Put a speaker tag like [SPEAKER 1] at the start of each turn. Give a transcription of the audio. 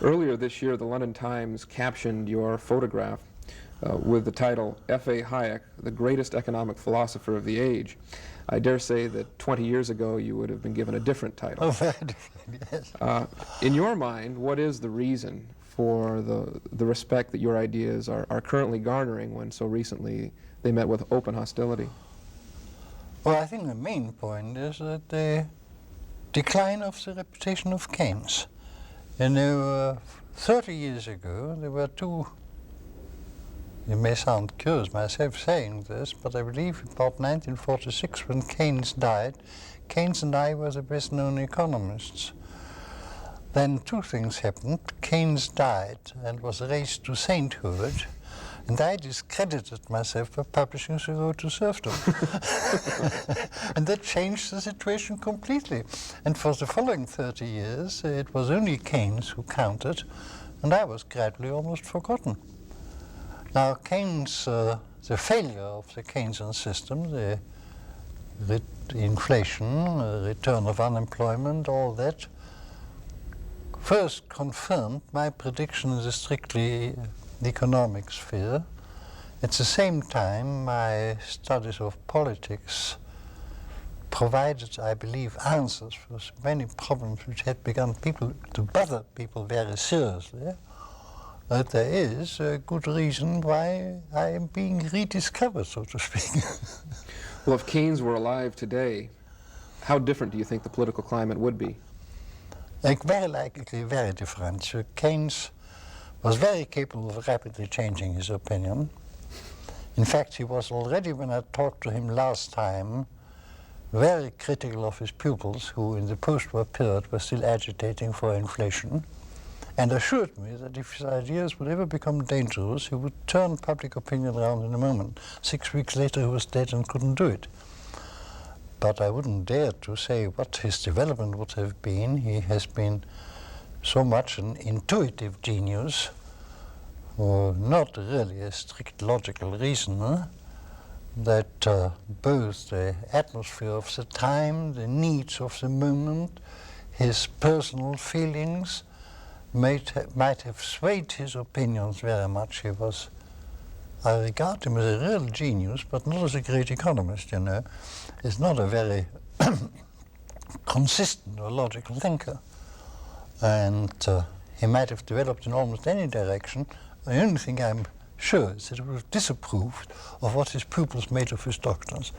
[SPEAKER 1] Earlier this year, the London Times captioned your photograph with the title, F.A. Hayek, the greatest economic philosopher of the age. I dare say that 20 years ago you would have been given a different title.
[SPEAKER 2] Oh, very different, yes.
[SPEAKER 1] In your mind, what is the reason for the respect that your ideas are currently garnering when so recently they met with open hostility?
[SPEAKER 2] Well, I think the main point is that the decline of the reputation of Keynes. You know, 30 years ago, there were two, it may sound curious myself saying this, but I believe about 1946 when Keynes died, Keynes and I were the best known economists. Then two things happened. Keynes died and was raised to sainthood, and I discredited myself by publishing the Road to Serfdom. And that changed the situation completely. And for the following 30 years, it was only Keynes who counted, and I was gradually almost forgotten. Now, Keynes, the failure of the Keynesian system, the inflation, return of unemployment, all that, first confirmed my prediction in the strictly economic sphere. At the same time, my studies of politics provided, I believe, answers for many problems which had begun to bother people very seriously. But there is a good reason why I am being rediscovered, so to speak.
[SPEAKER 1] Well, if Keynes were alive today, how different do you think the political climate would be?
[SPEAKER 2] Very likely, very different. So Keynes was very capable of rapidly changing his opinion. In fact, he was already, when I talked to him last time, very critical of his pupils, who in the post-war period were still agitating for inflation, and assured me that if his ideas would ever become dangerous, he would turn public opinion around in a moment. 6 weeks later, he was dead and couldn't do it. But I wouldn't dare to say what his development would have been. He has been so much an intuitive genius, or not really a strict logical reasoner, that both the atmosphere of the time, the needs of the moment, his personal feelings might have swayed his opinions very much. I regard him as a real genius, but not as a great economist, you know. He's not a very consistent or logical thinker. And he might have developed in almost any direction. The only thing I'm sure is that he would have disapproved of what his pupils made of his doctrines.